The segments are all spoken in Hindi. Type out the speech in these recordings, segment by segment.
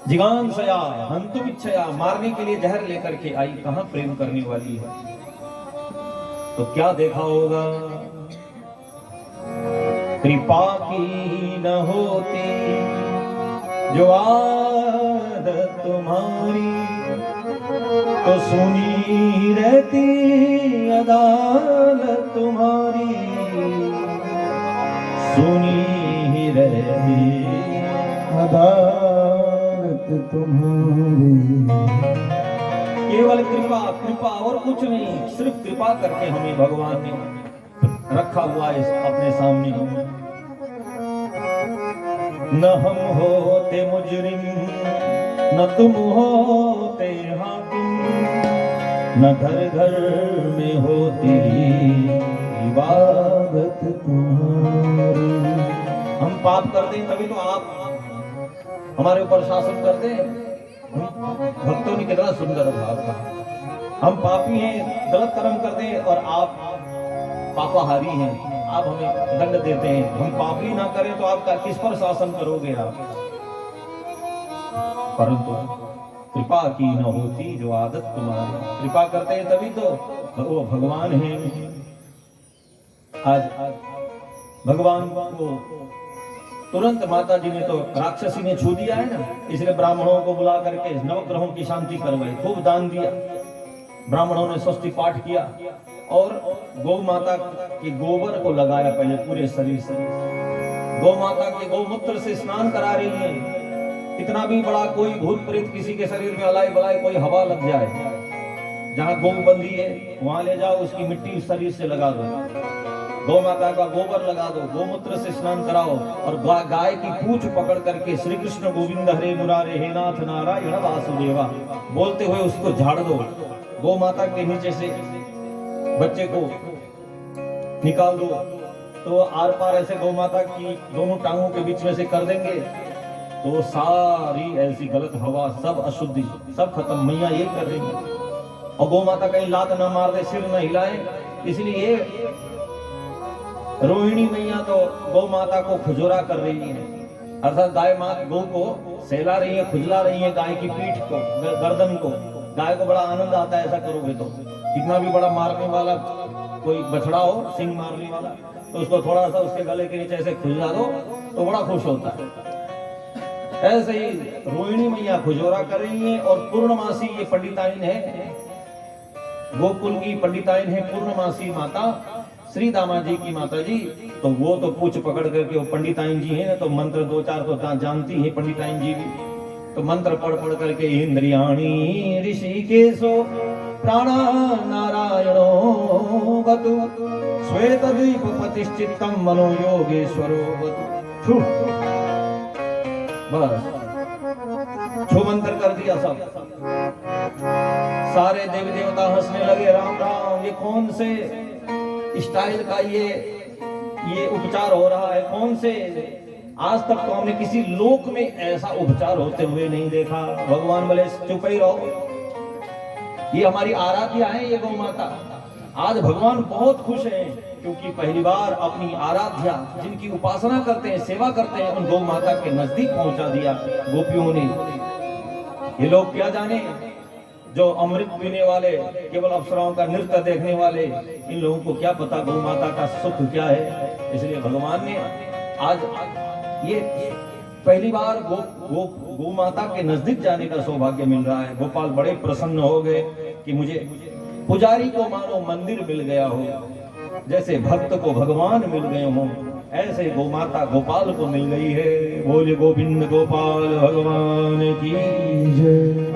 जिगांसया हंतुमिच्छया, मारने के लिए जहर लेकर के आई, कहां प्रेम करने वाली है। तो क्या देखा होगा, कृपा की न होती जो आदत तुम्हारी, तो सुनी रहती अदालत तुम्हारी, सुनी ही रहती अदालत तुम्हारी। केवल कृपा, कृपा और कुछ नहीं, सिर्फ कृपा करके हमें भगवान ने रखा हुआ है अपने सामने। न हम होते मुजरिम, न तुम होते हाकिम, न घर घर में होती इबादत तुम्हारी। हम पाप कर दें तभी तो आप हमारे ऊपर शासन कर दें। भक्तों ने कितना सुंदर भाव कहा, हम पापी हैं, गलत कर्म कर दें और आप पापाहारी हैं, आप हमें दंड देते हैं। हम पाप ही ना करें तो आपका किस पर शासन करोगे आप। परंतु कृपा की न होती जो आदत तुम्हारी, कृपा करते हैं तभी तो वो भगवान हैं। आज भगवान को तुरंत माता जी ने तो राक्षसी ने छू दिया है ना, इसलिए ब्राह्मणों को बुला करके नवग्रहों की शांति करवाई, खूब दान दिया। ब्राह्मणों ने स्वस्ति पाठ किया और गौ माता के गोबर को लगाया पहले पूरे शरीर से। गौ माता के गौमूत्र से स्नान करा रही है। कितना भी बड़ा कोई भूत प्रेत किसी के शरीर में अलाई बलाई कोई हवा लग जाए, जहाँ गौ बंधी है वहां ले जाओ, उसकी मिट्टी शरीर से लगा दो, गौ माता का गोबर लगा दो, गौमूत्र से स्नान कराओ और गाय की पूंछ पकड़ करके श्री कृष्ण गोविंद हरे मुरारे हे नाथ नारायण वासुदेवा बोलते हुए उसको झाड़ दो। गौ माता के नीचे से बच्चे को निकाल दो, तो आर पार ऐसे गौ माता की दोनों टांगों के बीच में से कर देंगे, तो सारी ऐसी गलत हवा, सब अशुद्धि सब खत्म, मैया ये कर रही है। और गौ माता कहीं लात ना मार दे, सिर ना हिलाए, इसलिए रोहिणी मैया तो गौ माता को खुजरा कर रही है, अर्थात गाय माँ गौ को सहला रही है, खुजला रही है गाय की पीठ को, गर्दन को। गाय को बड़ा आनंद आता है ऐसा करोगे तो। कितना भी बड़ा मारने वाला कोई बछड़ा हो, सिंह मारने वाला, तो उसको थोड़ा सा उसके गले के नीचे ऐसे खुजला दो तो बड़ा खुश होता है। ऐसे ही रोहिणी मैया खुजोरा कर रही है। और पूर्णमासी ये पंडिताइन है, गोकुल की पंडिताइन है पूर्णमासी माता श्री दामा जी की माता जी। तो वो तो पूछ पकड़ करके वो पंडिताइन जी है, तो मंत्र दो चार तो जानती है पंडिताइन जी भी, तो मंत्र पढ़ पढ़ करके इंद्रियाणी ऋषिकेशो प्राणा नारायणो वतु श्वेत द्वीप प्रतिष्ठितम मनो योगेश्वरो वतु। बस छो मंत्र कर दिया सब। सारे देवी देवता हंसने लगे, राम राम ये कौन से स्टाइल का ये उपचार हो रहा है, कौन से, आज तक तो हमने किसी लोक में ऐसा उपचार होते हुए नहीं देखा। भगवान बोले चुप ही रहो, ये हमारी आराध्या है ये गौ माता। आज भगवान बहुत खुश हैं क्योंकि पहली बार अपनी आराध्या जिनकी उपासना करते हैं, सेवा करते हैं, उन गौ माता के नजदीक पहुंचा दिया गोपियों ने। ये लोग क्या जाने, जो अमृत पीने वाले, केवल अप्सराओं का नृत्य देखने वाले, इन लोगों को क्या पता गौ माता का सुख क्या है। इसलिए भगवान ने आज ये पहली बार गौ माता के नजदीक जाने का सौभाग्य मिल रहा है। गोपाल बड़े प्रसन्न हो गए कि मुझे पुजारी को मानो मंदिर मिल गया हो, जैसे भक्त को भगवान मिल गए हों, ऐसे गौ माता गोपाल को मिल गई है। बोले गोविंद गोपाल भगवान की जय।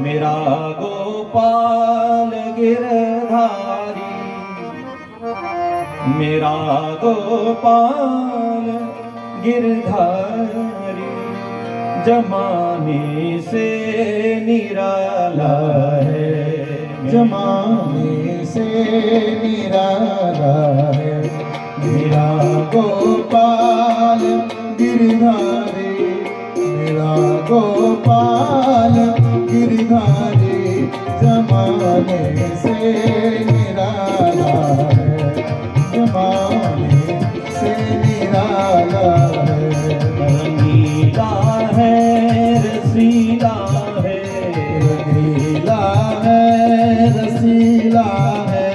मेरा गोपाल गिरधारी, मेरा गोपाल गिरधारी, जमाने से निराला है, जमाने से निराला है। मेरा गोपाल गिरधारी, मेरा गोपाल गिरधारी, जमाने से निराला है, जमाने से निराला है। रंगीला है रसीला है, रंगीला है रसीला है,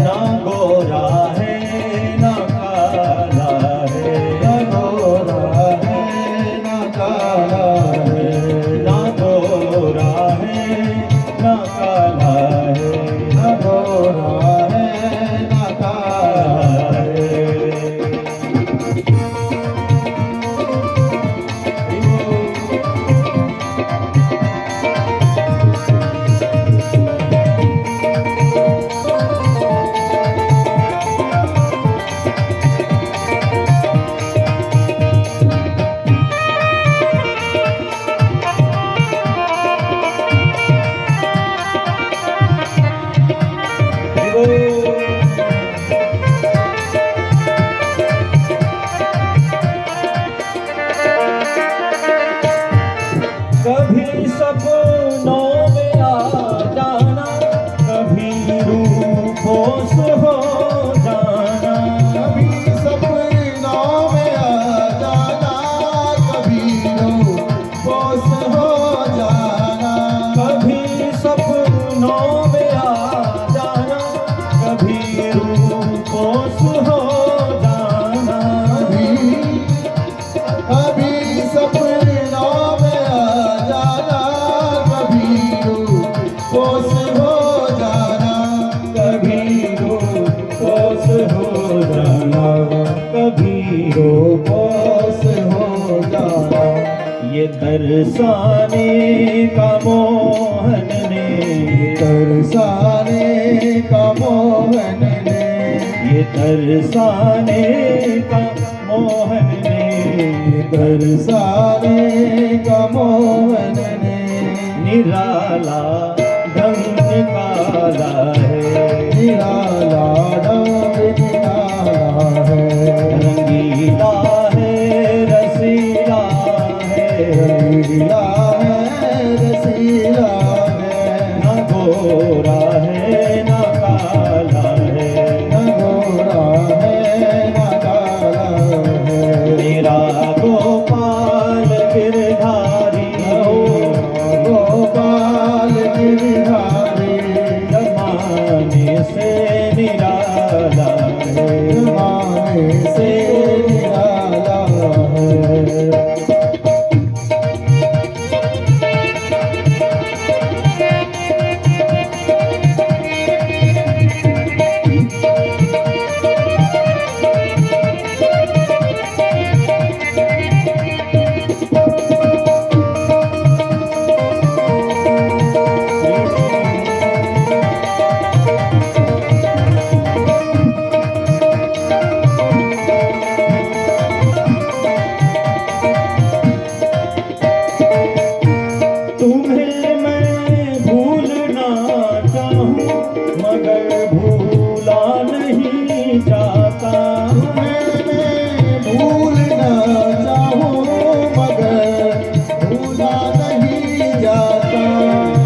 ना गोरा है ना काला है, ना गोरा है ना काला है, ना गोरा है ना काला है, ना गोरा है ना काला है। कभी सपनों में आ जाना, कभी रूपों से हो जाना, कभी सपनों में आ जाना, कभी रूपों से हो जाना, कभी सपनों में आ जाना, कभी रूपों से हो जाना, कभी सपनों में आ जाना, कभी रूपों से हो जाना, कभी रूपों से हो जाना, कभी रूपों से हो जाना। ये तरसाने का मोहन ने, तरसाने का मोहन ने, ये तरसाने का मोहन ने, तरसाने का मोहन ने, निराला ढंग निकाला है, निराला ढंग निकाला है, रंगीला है रसीला है, रंगीला है रसीला है, ना गोरा है ना काला है, न गोरा है न काला है, मेरा गोपाल गिरधारी गोपाल गिरधारी, जमाने से निराला है, जमाने से निराला है। तुम्हें मैं भूलना चाहूं मगर भूला नहीं जाता, मैं भूलना चाहूं मगर भूला नहीं जाता,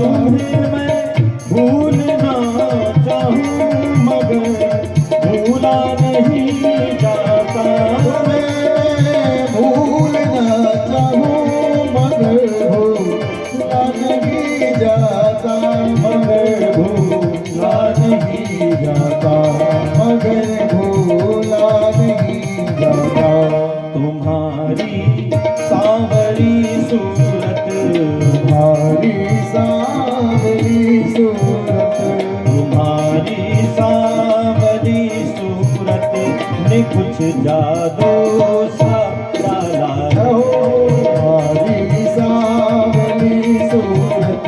तुम्हें मैं भूलना चाहूं मगर भूला नहीं जाता, मैं भूलना चाहूं मगर भूला नहीं जाता, मगर भूला नहीं जाता, मगर भूला नहीं जाता। तुम्हारी सांवरी सूरत, तुम्हारी सांवरी सूरत, तुम्हारी सांवरी सूरत ने कुछ जादू सा डाला है, तुम्हारी सांवरी सूरत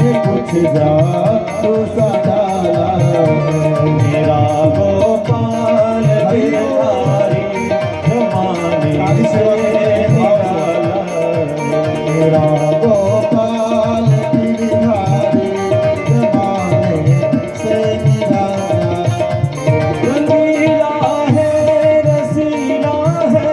ने कुछ जादू सा डाला है। मेरा गोपाल गिरधारी जमाने से निराला है, मेरा गोपाल गिरधारी जमाने से निराला, रंगीला है रसीला है,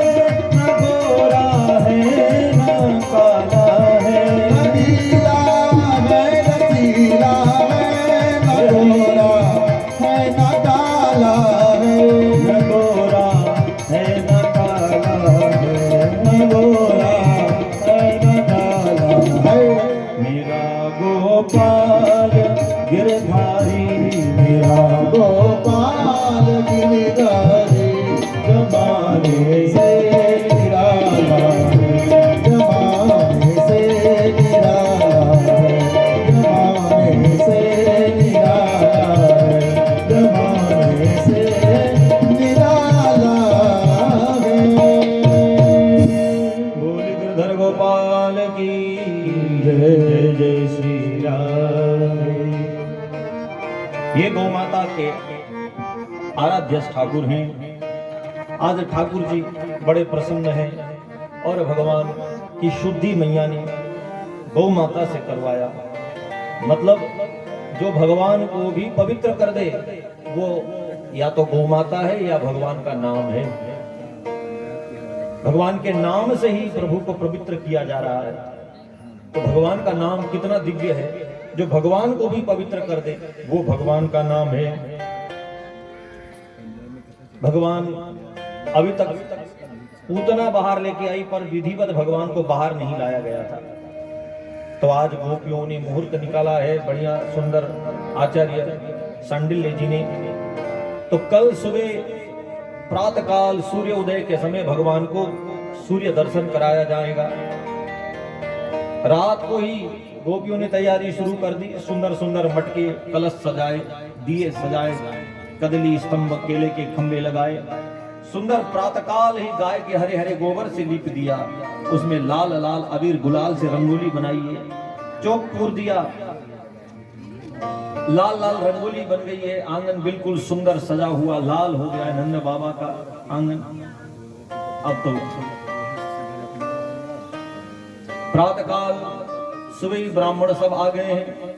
गिरधर गोपाल की जय जय जय श्री राम। ये गौ माता के आराध्य ठाकुर हैं। आज ठाकुर जी बड़े प्रसन्न हैं और भगवान की शुद्धि मैया ने गौ माता से करवाया। मतलब जो भगवान को भी पवित्र कर दे वो या तो गौ माता है या भगवान का नाम है। भगवान के नाम से ही प्रभु को पवित्र किया जा रहा है। तो भगवान का नाम कितना दिव्य है, जो भगवान को भी पवित्र कर दे वो भगवान का नाम है। भगवान अभी तक पूतना बाहर लेके आई पर विधिवत भगवान को बाहर नहीं लाया गया था। तो आज गोपियों ने मुहूर्त निकाला है, बढ़िया सुंदर आचार्य सांडिल्य जी ने। तो कल सुबह प्रातःकाल सूर्य उदय के समय भगवान को सूर्य दर्शन कराया जाएगा। रात को ही गोपियों ने तैयारी शुरू कर दी। सुंदर सुंदर मटके कलश सजाए, दिए सजाए, कदली स्तंभ केले के खंभे लगाए। सुंदर प्रातःकाल ही गाय के हरे हरे गोबर से लीप दिया, उसमें लाल लाल अबीर गुलाल से रंगोली बनाई है, चौक पूर दिया, लाल लाल रंगोली बन गई है। आंगन बिल्कुल सुंदर सजा हुआ लाल हो गया है नंद बाबा का आंगन। अब तो प्रातःकाल सुबह ब्राह्मण सब आ गए हैं,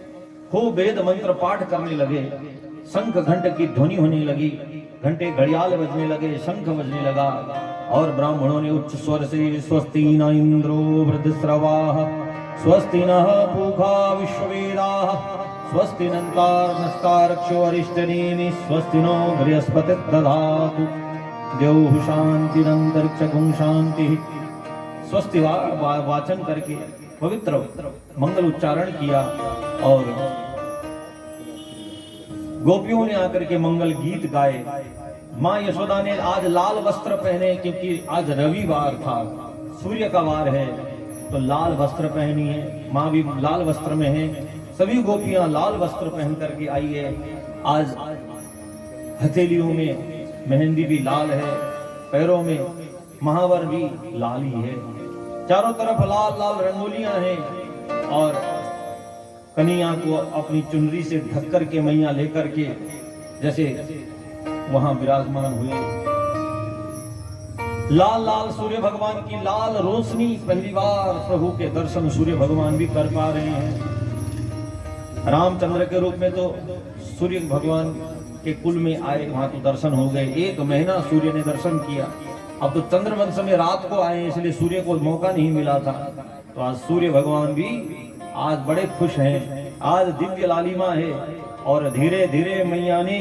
खूब वेद मंत्र पाठ करने लगे, शंख घंट की ध्वनि होने लगी, घंटे घड़ियाल बजने लगे, शंख बजने लगा और ब्राह्मणों ने उच्च स्वर से स्वस्ति न इंद्रो वृद्धस्रवाः स्वस्ति नः पूषा विश्ववेदाः स्वस्ति नस्तारक्षो अरिष्टनेमि स्वस्ति नो बृहस्पतिर्दधातु द्यौः शान्तिरन्तरिक्षगुं शान्तिः। स्वस्ति वाचन करके पवित्र मंगल उच्चारण किया और गोपियों ने आकर के मंगल गीत गाए। माँ यशोदा ने आज लाल वस्त्र पहने क्योंकि आज रविवार था, सूर्य का वार है, तो लाल वस्त्र पहनी है। माँ भी लाल वस्त्र में है, सभी गोपियां लाल वस्त्र पहन करके आई है। आज हथेलियों में मेहंदी भी लाल है, पैरों में महावर भी लाल ही है, चारों तरफ लाल लाल रंगोलियां हैं और कन्हैया को अपनी चुनरी से ढक करके मैया लेकर के जैसे वहां विराजमान हुए। लाल लाल सूर्य भगवान की लाल रोशनी, पहली बार प्रभु के दर्शन सूर्य भगवान भी कर पा रहे हैं। रामचंद्र के रूप में तो सूर्य भगवान के कुल में आए, वहां तो दर्शन हो गए, 1 महीना सूर्य ने दर्शन किया। अब तो चंद्रवंश में रात को आए इसलिए सूर्य को मौका नहीं मिला था। तो आज सूर्य भगवान भी आज बड़े खुश हैं, आज दिव्य लालिमा है और धीरे धीरे मैया ने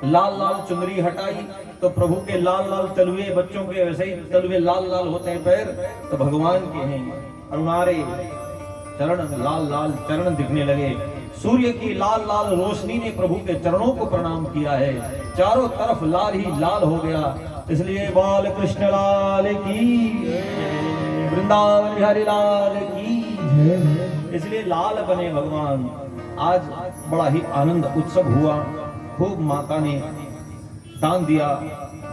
लाल लाल चुनरी हटाई तो प्रभु के लाल लाल तलवे, बच्चों के वैसे ही तलवे लाल लाल होते हैं पैर, तो भगवान के हैं अरुणारे चरण, लाल लाल चरण दिखने लगे। सूर्य की लाल लाल रोशनी ने प्रभु के चरणों को प्रणाम किया है, चारों तरफ लाल ही लाल हो गया। इसलिए बाल कृष्ण लाल की, वृंदावन बिहारी लाल की, इसलिए लाल बने भगवान। आज बड़ा ही आनंद उत्सव हुआ, खूब माता ने दान दिया,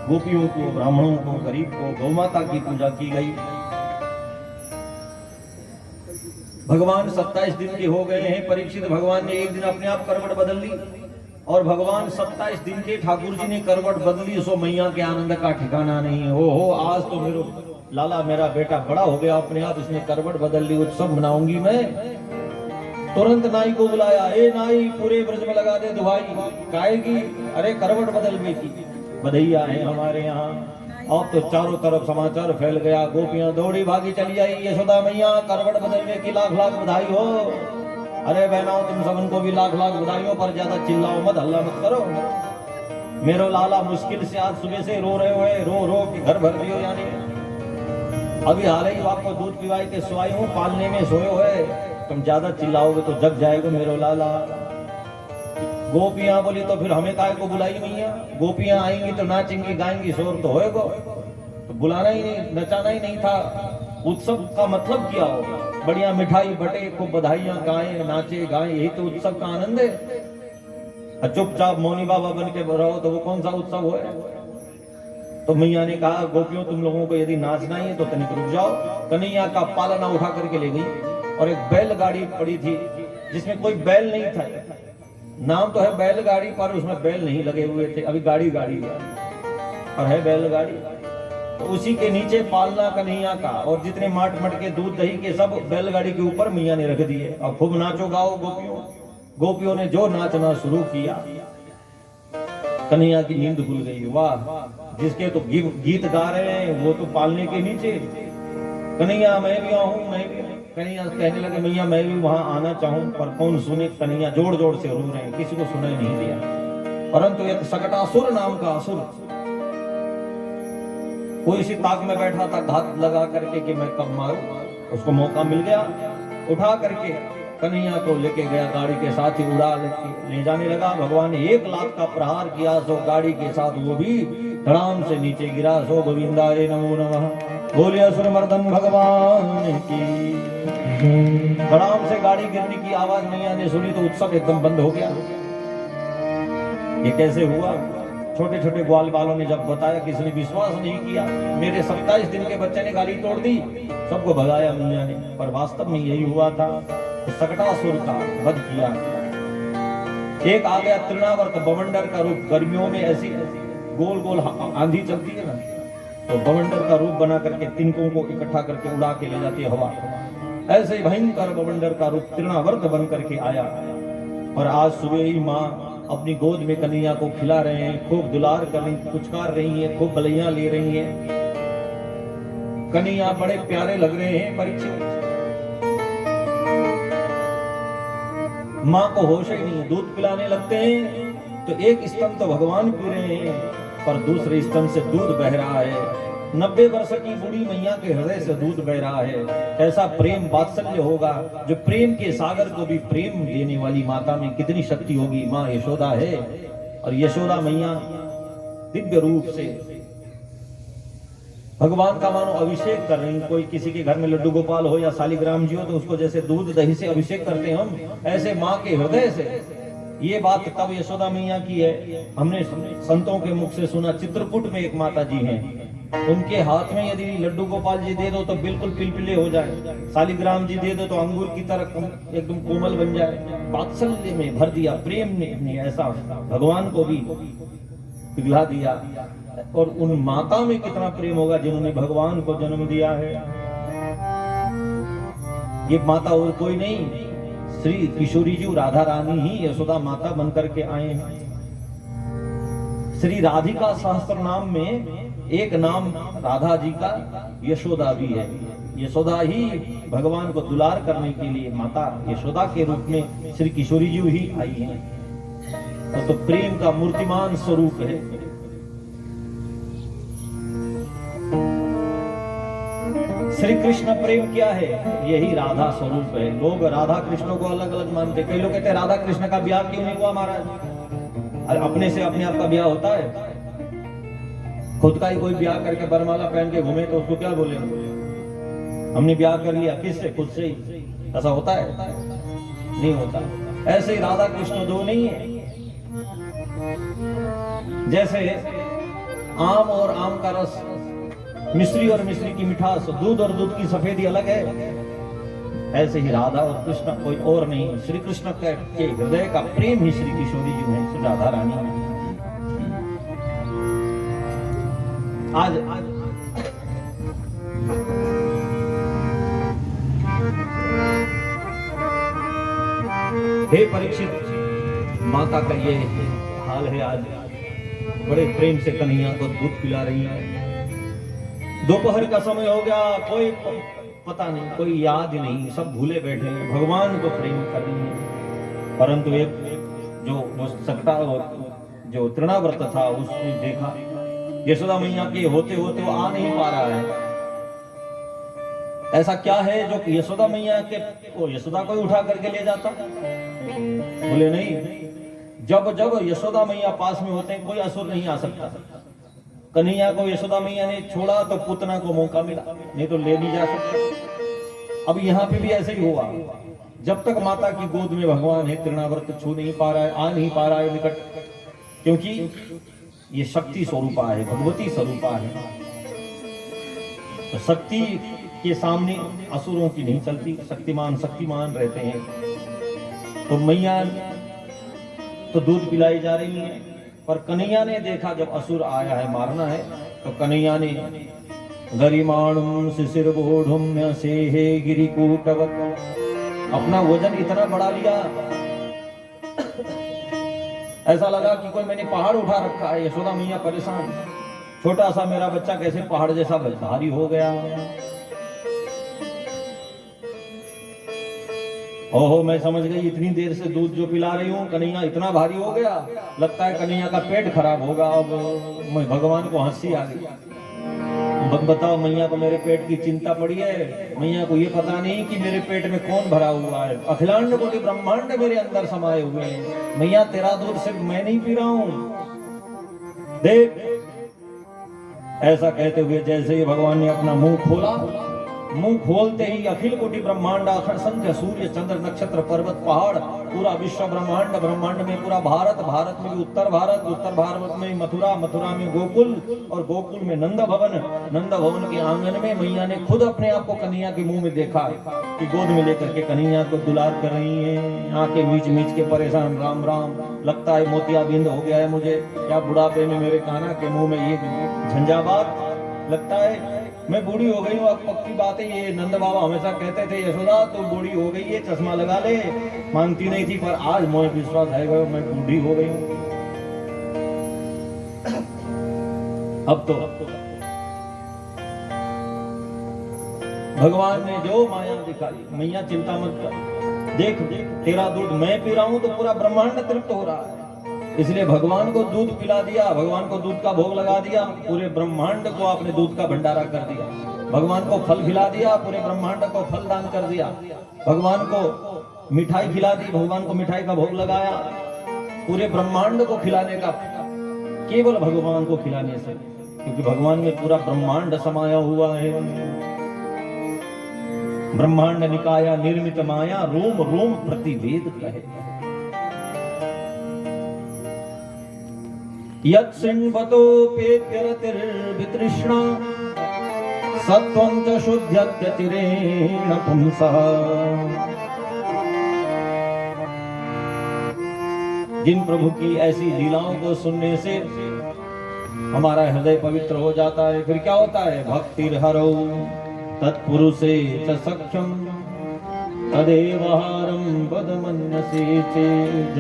गोपियों को, ब्राह्मणों को, गरीब को, गौ माता की पूजा की गई। भगवान 27 दिन के हो गए हैं। परीक्षित भगवान ने एक दिन अपने आप करवट बदल ली और भगवान 27 दिन के ठाकुर जी ने करवट बदली, सो मैया के आनंद का ठिकाना नहीं हो। आज तो मेरे लाला, मेरा बेटा बड़ा हो गया, अपने आप इसने करवट बदल ली, उत्सव मनाऊंगी मैं। तुरंत नाई को बुलाया, ए नाई पूरे ब्रज में लगा दे दुहाई, काहे की? अरे करवट बदल गई थी, बधैया है हमारे यहाँ। अब तो चारों तरफ समाचार फैल गया, गोपियां दौड़ी भागी चली आई, यशोदा मैया करवट बदलने की लाख लाख बधाई हो। अरे बहनाओ, तुम सबन को भी लाख लाख बधाई हो, पर ज्यादा चिल्लाओ मत, हल्ला मत करो। मेरो लाला मुश्किल से आज सुबह से रो रहे हुए, रो रो के घर भर दियो। यानी अभी हाल ही आपको दूध पिवाई के सोई हूँ, पालने में सोए हुए, तुम ज्यादा चिल्लाओगे तो जग जाएगा मेरो लाला। गोपियां बोली तो फिर हमें काहे को बुलाई मैया? गोपियां आएंगी तो नाचेंगी गाएंगी, शोर तो होएगा, तो बुलाना ही नहीं, नचाना ही नहीं था। उत्सव का मतलब क्या हो? बढ़िया मिठाई बटे, खूब बधाइयां गाएं, नाचे गाएं, यही तो उत्सव का आनंद है। चुपचाप मौनी बाबा बन के रहो तो वो कौन सा उत्सव है? तो मैया ने कहा, गोपियों तुम लोगों को यदि नाचना ही है तो तनिक रुक जाओ। कन्हैया का पालना उठा करके ले गई और एक बैलगाड़ी पड़ी थी जिसमें कोई बैल नहीं था। नाम तो है बैलगाड़ी पर उसमें बैल नहीं लगे हुए थे, अभी गाड़ी गाड़ी है और है बैलगाड़ी। तो उसी के नीचे पालना कन्हैया का, और जितने माट मटके दूध दही के सब बैलगाड़ी के ऊपर मैया ने रख दिए। और खूब नाचो गाओ गोपियों। गोपियों ने जो नाचना शुरू किया, कन्हैया की नींद खुल गई। वाह, जिसके तो गीत गा रहे हैं वो तो पालने के नीचे। कन्हैया मैं भी आऊं, मैं भी। कन्हैया कहने लगे, मैया मैं भी वहां आना चाहूं, पर कौन सुने। कन्हैया जोर जोर से रो रहे हैं, किसी को सुनाई नहीं दिया। परंतु एक सकटासुर नाम का असुर कोई सी ताक में बैठा था, घात लगा करके कि मैं कब मारूं। उसको मौका मिल गया, उठा करके कन्हैया को लेके गया, गाड़ी के साथ ही उड़ा ले जाने लगा। भगवान ने 1 लाख का प्रहार किया, सो गाड़ी के साथ वो भी धड़ाम से नीचे गिरा। सो गोविंदाय नमो नमः, बोलिए असुर मर्दन भगवान की। धड़ाम से गाड़ी गिरने की आवाज मैया ने सुनी तो उत्सव एकदम बंद हो गया। ये कैसे हुआ? छोटे छोटे ग्वाल बालों ने जब बताया, किसी ने विश्वास नहीं किया। मेरे 27 दिन के बच्चे ने गाड़ी तोड़ दी, सबको भगाया मैया ने, पर वास्तव में यही हुआ था। तो सकटासुर का वध किया। एक आ गया तृणावर्त बवंडर का रूप। गर्मियों में ऐसी गोल गोल आंधी चलती है ना, तो बवंडर का रूप बना करके तिनकों को इकट्ठा करके उड़ा के ले जाती है हवा। ऐसे भयंकर बवंडर का रूप तृणावर्त बन करके आया। और आज सुबह ही माँ अपनी गोद में कन्हैया को खिला रहे हैं, खूब दुलार कर रही, पुचकार रही है, खूब बलैया ले रही है। कन्हैया बड़े प्यारे लग रहे हैं। परीक्षित माँ को होश ही नहीं, दूध पिलाने लगते हैं तो एक स्तन तो भगवान पी रहे हैं, पर दूसरे स्तन से दूध बह रहा है। 90 वर्ष की बूढ़ी मैया के हृदय से दूध बह रहा है। कैसा प्रेम वात्सल्य होगा, जो प्रेम के सागर को भी प्रेम देने वाली माता में कितनी शक्ति होगी। माँ यशोदा है, और यशोदा मैया दिव्य रूप से भगवान का मानो अभिषेक कर रही। कोई किसी के घर में लड्डू गोपाल हो या शालिग्राम जी हो, तो उसको जैसे दूध दही से अभिषेक करते हैं हम, ऐसे माँ के हृदय से। ये बात तब यशोदा मैया की है। हमने संतों के मुख से सुना, चित्रकूट में एक माता जी हैं, उनके हाथ में यदि लड्डू गोपाल जी दे दो तो बिल्कुल पिलपिले हो जाए, शालिग्राम जी दे दो तो अंगूर की तरह एकदम कोमल बन जाए। वात्सल्य में भर दिया, प्रेम ने ऐसा भगवान को भी पिघला दिया। और उन माता में कितना प्रेम होगा जिन्होंने भगवान को जन्म दिया है। ये माता और कोई नहीं, श्री किशोरी जी राधा रानी ही यशोदा माता बनकर के आए हैं। श्री राधिका सहस्त्र नाम में एक नाम राधा जी का यशोदा भी है। यशोदा ही भगवान को दुलार करने के लिए माता यशोदा के रूप में श्री किशोरी जी ही आई हैं। तो प्रेम का मूर्तिमान स्वरूप है। श्री कृष्ण प्रेम क्या है? यही राधा स्वरूप है। लोग राधा कृष्ण को अलग अलग मानते। कई लोग कहते हैं राधा कृष्ण का ब्याह क्यों नहीं हुआ महाराज? अपने से अपने आप का ब्याह होता है? खुद का ही कोई ब्याह करके बरमाला पहन के घूमे तो उसको क्या बोलेंगे? हमने ब्याह कर लिया, किससे? खुद से ही। ऐसा होता है? नहीं होता। ऐसे ही राधा कृष्ण दो नहीं है। जैसे आम और आम का रस, मिश्री और मिश्री की मिठास, दूध और दूध की सफेदी अलग है, ऐसे ही राधा और कृष्ण कोई और नहीं। श्री कृष्ण के हृदय का प्रेम ही श्री किशोरी जी है, श्री राधा रानी है। आज हे परीक्षित, माता का ये हाल है। आज बड़े प्रेम से कन्हैया को दूध पिला रही है। दोपहर का समय हो गया, कोई पता नहीं, कोई याद नहीं, सब भूले बैठे हैं, भगवान को प्रेम कर रही है। परंतु एक जो सकटा जो तृणाव्रत था, उसने देखा यशोदा मैया के होते होते वो आ नहीं पा रहा है। ऐसा क्या है जो यशोदा मैया के यशोदा को उठा करके ले जाता? बोले नहीं, जब जब यशोदा मैया पास में होते हैं कोई असुर नहीं आ सकता। कन्हैया को यशोदा मैया ने छोड़ा तो पूतना को मौका मिला, नहीं तो ले नहीं जा सकते। अब यहाँ पे भी ऐसे ही हुआ। जब तक माता की गोद में भगवान है, तृणाव्रत छू नहीं पा रहा है, आ नहीं पा रहा है निकट, क्योंकि ये शक्ति स्वरूपा है, भगवती स्वरूपा है। तो शक्ति के सामने असुरों की नहीं चलती, शक्तिमान शक्तिमान रहते हैं। तो मैया तो दूध पिलाई जा रही है, पर कन्हैया ने देखा जब असुर आया है मारना है, तो कन्हैया ने गरिमाणुम शिशिर बोढ़ुम्य से हे गिरिकूटवत, अपना वजन इतना बढ़ा लिया, ऐसा लगा कि कोई मैंने पहाड़ उठा रखा है। यशोदा मैया परेशान, छोटा सा मेरा बच्चा कैसे पहाड़ जैसा भारी हो गया। ओहो, मैं समझ गई, इतनी देर से दूध जो पिला रही हूँ कन्हैया इतना भारी हो गया, लगता है कन्हैया का पेट खराब होगा। अब मैं भगवान को हंसी आ गई। बताओ, मैया को मेरे पेट की चिंता पड़ी है। मैया को ये पता नहीं कि मेरे पेट में कौन भरा हुआ है। अखिलांड कोटि ब्रह्मांड मेरे अंदर समाये हुए हैं। मैया, तेरा दूध सिर्फ मैं नहीं पी रहा हूं, देख। ऐसा कहते हुए जैसे ही भगवान ने अपना मुंह खोला, मुंह खोलते ही अखिल कोटि ब्रह्मांड, असंख्य सूर्य चंद्र नक्षत्र पर्वत पहाड़, पूरा विश्व ब्रह्मांड, ब्रह्मांड में पूरा भारत, भारत में भी उत्तर भारत, उत्तर भारत में मथुरा, मथुरा में गोकुल, और गोकुल में नंद भवन, नंद भवन के आंगन में मैया ने खुद अपने आप को कन्हैया के मुंह में देखा कि गोद में लेकर के कन्हैया को दुलार कर रही है। आंखें मीच मीच के परेशान, राम राम, लगता है मोतियाबिंद हो गया है मुझे, या बुढ़ापे में मेरे कान्हा के मुंह में ये झंझावात, लगता है मैं बूढ़ी हो गई हूँ। अब पक्की बात है, ये नंद बाबा हमेशा कहते थे यशोदा तो बूढ़ी हो गई है, चश्मा लगा ले। मानती नहीं थी, पर आज मुझे विश्वास है गया मैं बूढ़ी हो गई हूँ। अब तो भगवान ने जो माया दिखाई, मैया चिंता मत कर, देख तेरा दूध मैं पी रहा हूं तो पूरा ब्रह्मांड तृप्त हो रहा है। इसलिए भगवान को दूध पिला दिया, भगवान को दूध का भोग लगा दिया, पूरे ब्रह्मांड को आपने दूध का भंडारा कर दिया। भगवान को फल खिला दिया, पूरे ब्रह्मांड को फल दान कर दिया। भगवान को मिठाई खिला दी, भगवान को मिठाई का भोग लगाया। पूरे ब्रह्मांड को खिलाने का, केवल भगवान को खिलाने से, क्योंकि भगवान में पूरा ब्रह्मांड समाया हुआ है। ब्रह्मांड निकाया निर्मित माया, रोम रोम प्रतिवेद कहे। यत्सिंहतोपेत्यरतिर्वितृष्णा सत्वं च शुद्ध्यत्यतिरेण पुंसः। जिन प्रभु की ऐसी लीलाओं को सुनने से हमारा हृदय पवित्र हो जाता है, फिर क्या होता है? भक्तिर्हरौ तत्पुरुषे च सख्यं तदेवहारं पदमन्यसे चेत्।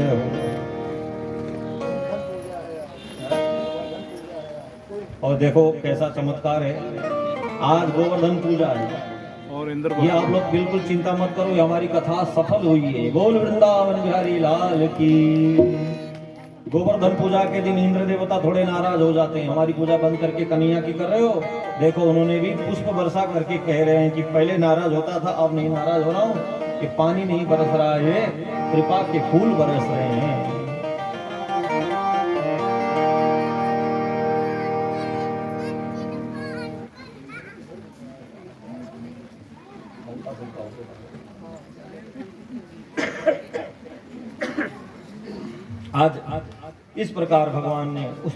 और देखो कैसा चमत्कार है, आज गोवर्धन पूजा है और ये आप लोग बिल्कुल चिंता मत करो, ये हमारी कथा सफल हुई है। बोल वृंदावन बिहारी लाल की। गोवर्धन पूजा के दिन इंद्र देवता थोड़े नाराज हो जाते हैं, हमारी पूजा बंद करके कन्हैया की कर रहे हो। देखो उन्होंने भी पुष्प वर्षा करके कह रहे हैं कि पहले नाराज होता था, अब नहीं नाराज हो रहा हूँ। कि पानी नहीं बरस रहा है, कृपा के फूल बरस रहे हैं। आज इस प्रकार भगवान ने उस